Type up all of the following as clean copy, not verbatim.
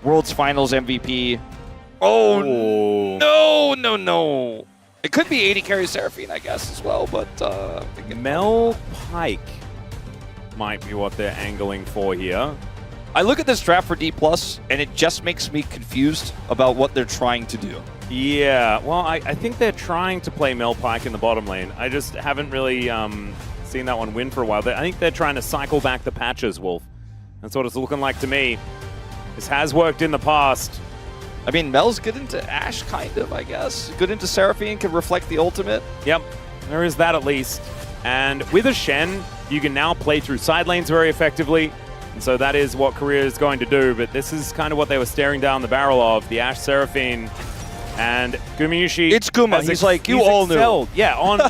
World's Finals MVP. Oh, no. It could be 80 carry Seraphine, I guess, as well, but... Mel Pike might be what they're angling for here. I look at this draft for D+, and it just makes me confused about what they're trying to do. Yeah, well, I think they're trying to play Mel Pike in the bottom lane. I just haven't really seen that one win for a while. I think they're trying to cycle back the patches, Wolf. That's what it's looking like to me. This has worked in the past. I mean, Mel's good into Ashe, kind of, I guess. Good into Seraphine, can reflect the ultimate. Yep, there is that at least. And with a Shen, you can now play through side lanes very effectively. And so that is what Korea is going to do. But this is kind of what they were staring down the barrel of, the Ashe Seraphine. And Gumayusi... It's Guma. He's like, you all knew. Yeah, on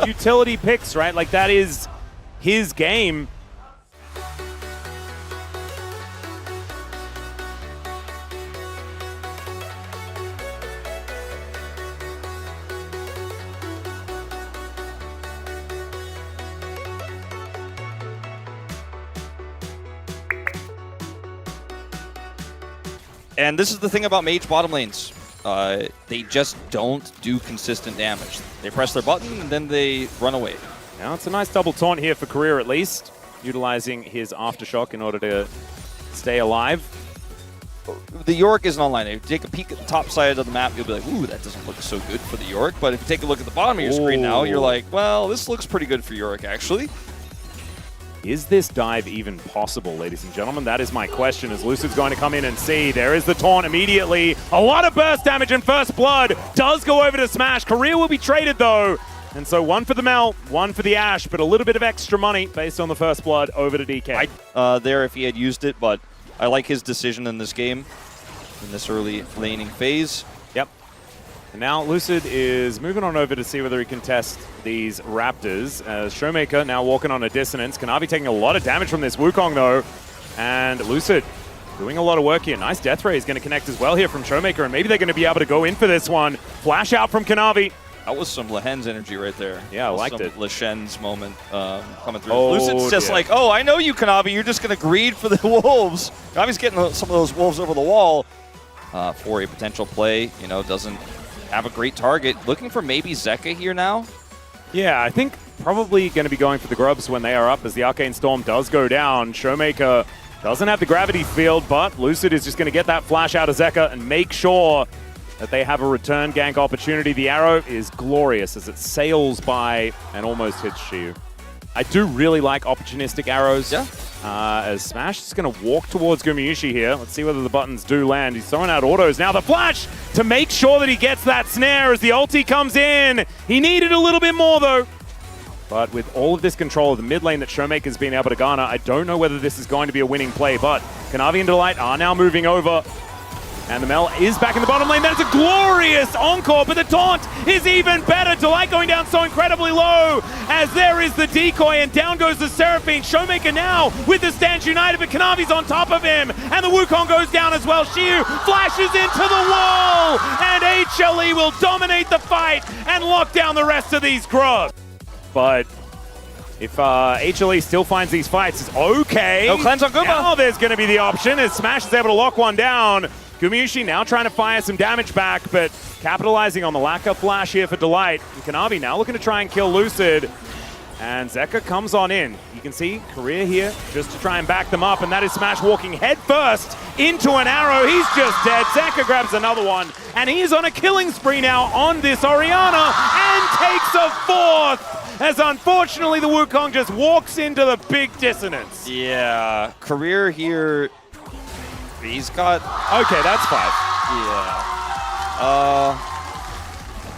utility picks, right? Like, that is his game. And this is the thing about mage bottom lanes. They just don't do consistent damage. They press their button and then they run away. Now it's a nice double taunt here for Career at least, utilizing his Aftershock in order to stay alive. The Yorick isn't online. If you take a peek at the top side of the map, you'll be like, ooh, that doesn't look so good for the Yorick. But if you take a look at the bottom of your screen now, you're like, well, this looks pretty good for Yorick, actually. Is this dive even possible, ladies and gentlemen? That is my question, as Lucid's going to come in and see. There is the taunt immediately. A lot of burst damage and First Blood does go over to Smash. Korea will be traded, though. And so one for the Mel, one for the Ashe, but a little bit of extra money based on the First Blood over to DK. There if he had used it, but I like his decision in this game, in this early laning phase. Yep. And now Lucid is moving on over to see whether he can test these Raptors. As Showmaker now walking on a Dissonance. Kanavi taking a lot of damage from this Wukong, though. And Lucid doing a lot of work here. Nice Death Ray is going to connect as well here from Showmaker, and maybe they're going to be able to go in for this one. Flash out from Kanavi. That was some Lehen's energy right there. Yeah, I liked it. Leshen's moment coming through. Oh, Lucid's just like, oh, I know you, Kanavi. You're just going to greed for the Wolves. Kanavi's getting some of those Wolves over the wall for a potential play. You know, doesn't have a great target. Looking for maybe Zeka here now. Yeah, I think probably going to be going for the grubs when they are up, as the Arcane Storm does go down. Showmaker doesn't have the gravity field, but Lucid is just going to get that flash out of Zeka and make sure that they have a return gank opportunity. The arrow is glorious as it sails by and almost hits Shiyu. I do really like opportunistic arrows. Yeah. As Smash is going to walk towards Gumayusi here. Let's see whether the buttons do land. He's throwing out autos. Now the flash to make sure that he gets that snare as the ulti comes in. He needed a little bit more, though. But with all of this control of the mid lane that Showmaker's been able to garner, I don't know whether this is going to be a winning play, but Kanavi and Delight are now moving over. And the Mel is back in the bottom lane. That is a glorious encore, but the taunt is even better. Delight going down so incredibly low as there is the decoy, and down goes the Seraphine. Showmaker now with the stance united, but Kanavi's on top of him, and the Wukong goes down as well. Shiyu flashes into the wall, and HLE will dominate the fight and lock down the rest of these grubs. But if HLE still finds these fights, it's okay. No cleanse on Guma. Now there's going to be the option as Smash is able to lock one down. Gumayusi now trying to fire some damage back, but capitalizing on the lack of flash here for Delight. And Kanavi now looking to try and kill Lucid. And Zeka comes on in. You can see Korea here just to try and back them up, and that is Smash walking head first into an arrow. He's just dead. Zeka grabs another one, and he is on a killing spree now on this Orianna and takes a fourth, as unfortunately the Wukong just walks into the big Dissonance. Yeah, Career here. He's got... Okay, that's 5. Yeah.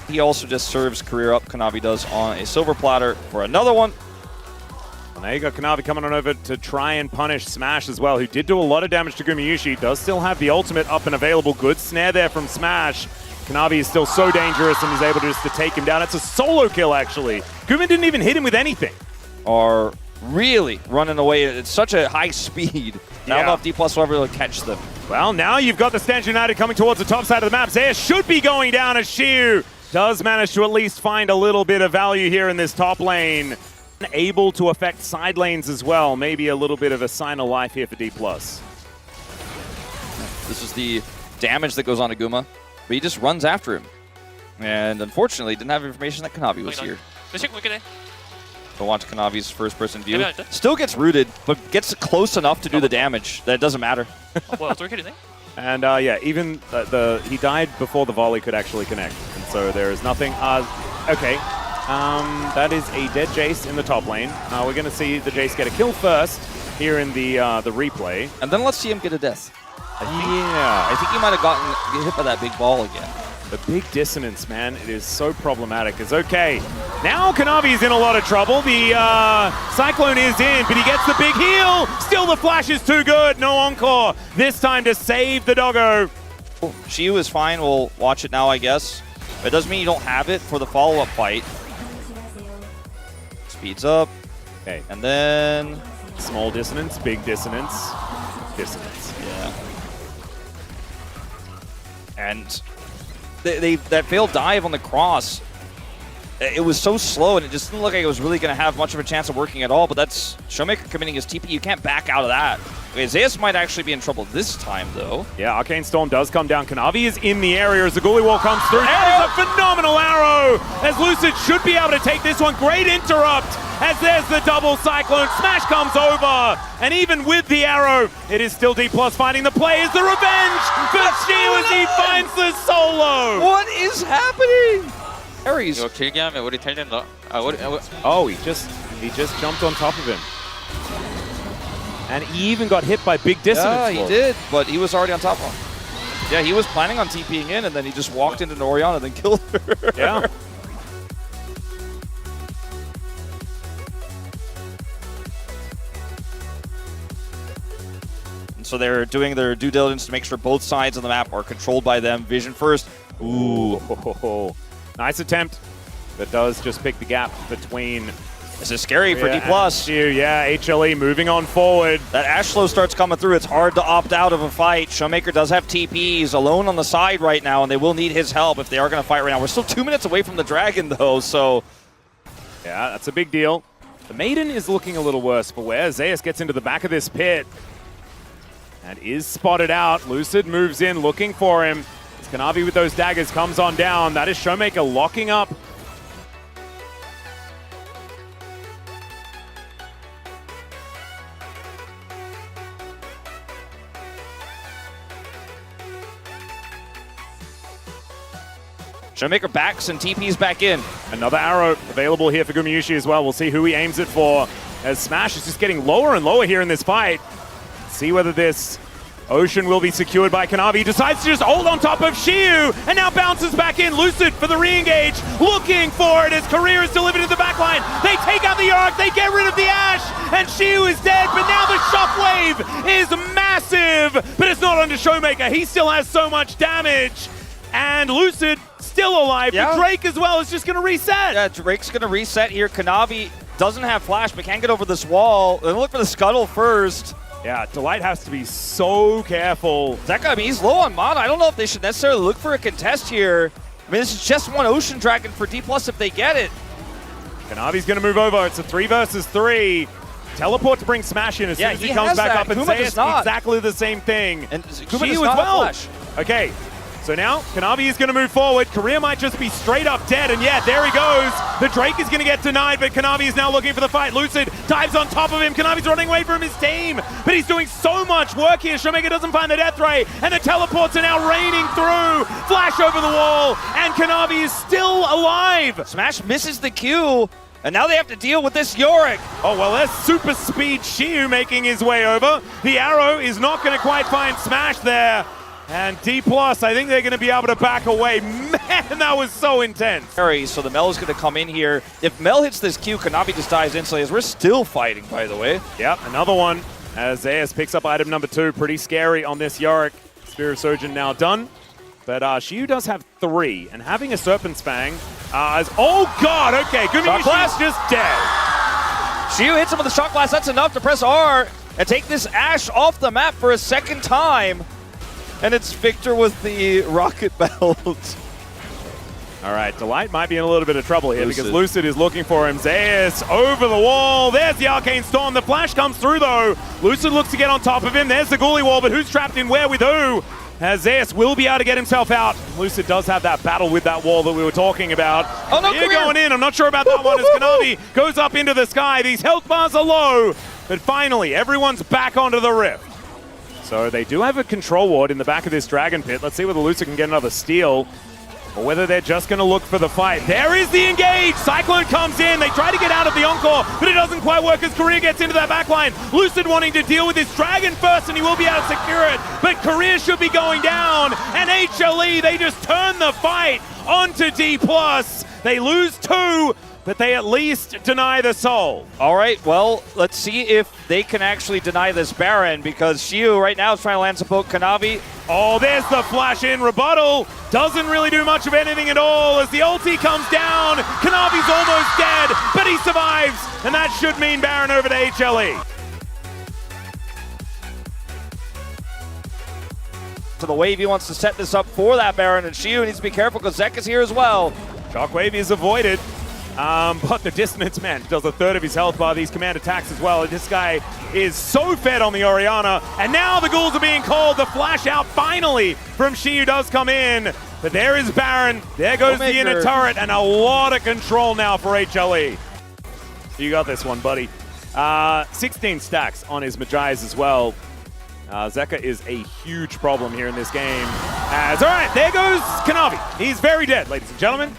He also just serves Career up. Kanavi does on a silver platter for another one. And there you go, Kanavi coming on over to try and punish Smash as well, who did do a lot of damage to Gumayusi. Does still have the ultimate up and available. Good snare there from Smash. Kanavi is still so dangerous and he's able just to take him down. It's a solo kill, actually. Guma didn't even hit him with anything. Are really running away at such a high speed. Now Yeah. D+ will ever able to catch them. Well, now you've got the Stance United coming towards the top side of the map. Zaya should be going down as Shiyu does manage to at least find a little bit of value here in this top lane. Able to affect side lanes as well. Maybe a little bit of a sign of life here for D+. This is the damage that goes on to Guma, but he just runs after him. And unfortunately, didn't have information that Kanavi was here. So watch Kanavi's first-person view. Still gets rooted, but gets close enough to do the damage that it doesn't matter. And yeah, even he died before the volley could actually connect, and so there is nothing. Okay, that is a dead Jace in the top lane. We're going to see the Jace get a kill first here in the replay, and then let's see him get a death. I think he might have gotten hit by that big ball again. The big dissonance, man, it is so problematic. It's okay. Now Kanavi's in a lot of trouble. The Cyclone is in, but he gets the big heal. Still the flash is too good. No encore. This time to save the doggo. Shiyu is fine. We'll watch it now, I guess. It doesn't mean you don't have it for the follow-up fight. Speeds up. Okay. And then... small dissonance, big dissonance, dissonance. Yeah. And... that failed dive on the cross, it was so slow and it just didn't look like it was really going to have much of a chance of working at all, but that's Showmaker committing his TP. You can't back out of that. Okay, Zeus might actually be in trouble this time, though. Yeah, Arcane Storm does come down. Kanavi is in the area as the Ghoulie Wall comes through. That is a phenomenal arrow, as Lucid should be able to take this one. Great interrupt, as there's the double Cyclone. Smash comes over, and even with the arrow, it is still D+ finding the play. Is the revenge for Shiyu as he finds the solo. What is happening? Aries. Oh, he just jumped on top of him. And he even got hit by big dissonance. Yeah, he did, but he was already on top of him. Yeah, he was planning on TPing in, and then he just walked into Orianna and then killed her. Yeah. And so they're doing their due diligence to make sure both sides of the map are controlled by them. Vision first. Ooh. Nice attempt. That does just pick the gap between... This is scary for D+. Yeah, HLE moving on forward. That Ashlow starts coming through. It's hard to opt out of a fight. Showmaker does have TPs alone on the side right now, and they will need his help if they are going to fight right now. We're still 2 minutes away from the Dragon, though, so... Yeah, that's a big deal. The Maiden is looking a little worse for wear. Zeus gets into the back of this pit and is spotted out. Lucid moves in, looking for him. As Kanavi with those daggers comes on down. That is Showmaker locking up. Showmaker backs and TP's back in. Another arrow available here for Gumayusi as well. We'll see who he aims it for. As Smash is just getting lower and lower here in this fight. See whether this Ocean will be secured by Kanavi. He decides to just hold on top of Shiyu and now bounces back in. Lucid for the re-engage, looking for it as Career is delivered to the backline. They take out the Arc, they get rid of the Ashe, and Shiyu is dead, but now the shockwave is massive, but it's not onto Showmaker. He still has so much damage. And Lucid still alive, but Drake as well is just going to reset. Yeah, Drake's going to reset here. Kanavi doesn't have flash, but can't get over this wall. They'll look for the scuttle first. Yeah, Delight has to be so careful. Zeka, I mean, he's low on mana. I don't know if they should necessarily look for a contest here. I mean, this is just one Ocean Dragon for D+ if they get it. Kanavi's going to move over. It's a 3 versus 3. Teleport to bring Smash in as soon as he comes back up and say exactly the same thing. And Shiyu as well. Okay. So now, Kanavi is going to move forward. Career might just be straight up dead, and yeah, there he goes. The Drake is going to get denied, but Kanavi is now looking for the fight. Lucid dives on top of him. Kanavi's running away from his team, but he's doing so much work here. Showmaker doesn't find the death ray, and the teleports are now raining through. Flash over the wall, and Kanavi is still alive. Smash misses the Q, and now they have to deal with this Yorick. Oh, well, there's super speed Shiyu making his way over. The arrow is not going to quite find Smash there. And D+, I think they're going to be able to back away. Man, that was so intense. So the Mel is going to come in here. If Mel hits this Q, Kanavi just dies instantly, as we're still fighting, by the way. Yep, another one. As Zeus picks up item number 2. Pretty scary on this Yorick. Spirit Surgeon now done. But Shiyu does have 3. And having a Serpent's Fang oh, God, okay. Gumayusi's just dead. Shiyu hits him with the Shock Blast. That's enough to press R and take this Ashe off the map for a second time. And it's Victor with the rocket belt. All right, Delight might be in a little bit of trouble here because Lucid is looking for him. Zeus over the wall. There's the Arcane Storm. The flash comes through, though. Lucid looks to get on top of him. There's the Ghoulie Wall, but who's trapped in where with who? As Zeus will be able to get himself out. Lucid does have that battle with that wall that we were talking about. Oh, no, You're going in. I'm not sure about that one as Kanavi goes up into the sky. These health bars are low, but finally, everyone's back onto the rift. So they do have a control ward in the back of this Dragon Pit. Let's see whether Lucid can get another steal, or whether they're just going to look for the fight. There is the engage! Cyclone comes in, they try to get out of the Encore, but it doesn't quite work as Korea gets into that backline. Lucid wanting to deal with this Dragon first, and he will be able to secure it, but Korea should be going down, and HLE, they just turn the fight onto D+. They lose 2, but they at least deny the soul. All right, well, let's see if they can actually deny this Baron, because Shiu right now is trying to land some poke Kanavi. Oh, there's the flash in rebuttal. Doesn't really do much of anything at all as the ulti comes down. Kanavi's almost dead, but he survives, and that should mean Baron over to HLE. So the Wavy wants to set this up for that Baron, and Shiu needs to be careful because Zeka's here as well. Shockwave is avoided. But the Dissonance Man does a third of his health by these command attacks as well. This guy is so fed on the Orianna. And now the ghouls are being called. The flash out finally from Shiu does come in. But there is Baron. There goes the inner turret. And a lot of control now for HLE. You got this one, buddy. 16 stacks on his Magi's as well. Zeka is a huge problem here in this game. All right, there goes Kanavi. He's very dead, ladies and gentlemen.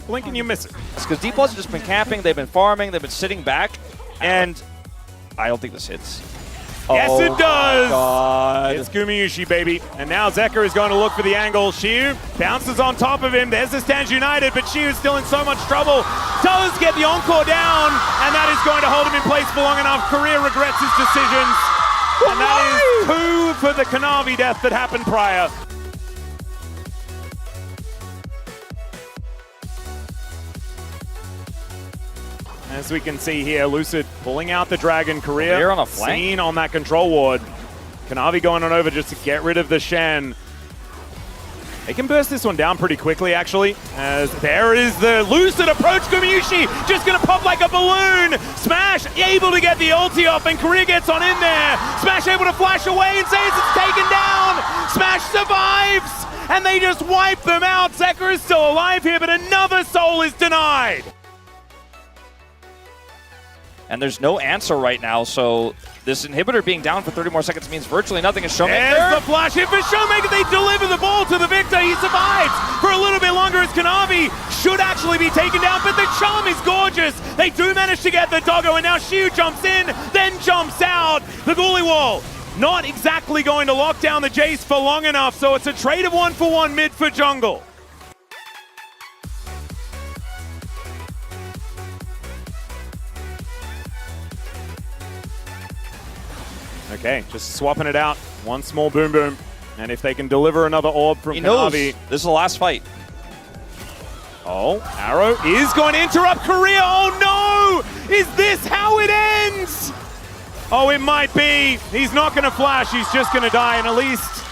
Blink and you miss it. It's because D+ has just been camping, they've been farming, they've been sitting back, and I don't think this hits. Yes, it does! God. It's Gumayushi, baby. And now Zeka is going to look for the angle. Shiu bounces on top of him. There's the Stands United, but Shiu is still in so much trouble. Does get the Encore down, and that is going to hold him in place for long enough. Korea regrets his decisions. And that is 2 for the Kanavi death that happened prior. As we can see here, Lucid pulling out the Dragon. Korea on a flank. Seen on that control ward. Kanavi going on over just to get rid of the Shen. They can burst this one down pretty quickly, actually, as there is the Lucid approach. Gumayushi just going to pop like a balloon. Smash able to get the ulti off, and Korea gets on in there. Smash able to flash away and says it's taken down. Smash survives, and they just wipe them out. Zeka is still alive here, but another soul is denied. And there's no answer right now, so this inhibitor being down for 30 more seconds means virtually nothing. Is Showmaker. There's the flash hit for Showmaker. They deliver the ball to the victor. He survives for a little bit longer as Kanavi should actually be taken down, but the charm is gorgeous. They do manage to get the doggo, and now Shiu jumps in, then jumps out. The Ghoulie Wall not exactly going to lock down the Jace for long enough, so it's a trade of 1-for-1 mid for jungle. Okay, just swapping it out. One small boom boom. And if they can deliver another orb from Kanavi. This is the last fight. Oh, Arrow is going to interrupt Korea. Oh no! Is this how it ends? Oh, it might be. He's not going to flash. He's just going to die, and at least...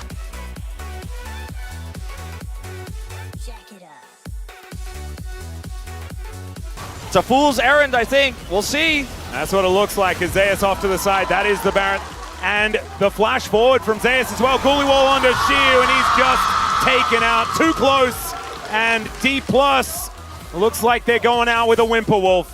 It's a fool's errand, I think. We'll see. That's what it looks like as Zeus off to the side. That is the Baron. And the flash forward from Zeus as well. Ghoulie Wall onto Shiu, and he's just taken out. Too close. And D+ looks like they're going out with a Whimperwolf.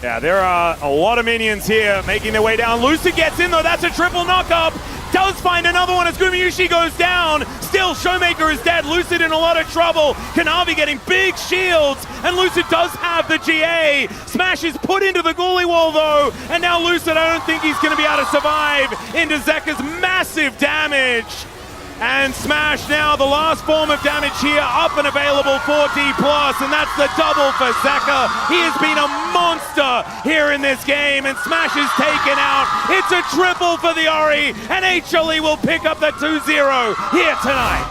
Yeah, there are a lot of minions here making their way down. Lucid gets in though. That's a triple knock-up. Does find another one as Gumayushi goes down. Still, Showmaker is dead. Lucid in a lot of trouble. Kanavi getting big shields, and Lucid does have the GA. Smash is put into the Ghoulie Wall though, and now Lucid, I don't think he's going to be able to survive into Zeka's massive damage. And Smash now the last form of damage here, up and available for D+, and that's the double for Zeka. He has been a monster here in this game, and Smash is taken out. It's a triple for the Ori, and HLE will pick up the 2-0 here tonight.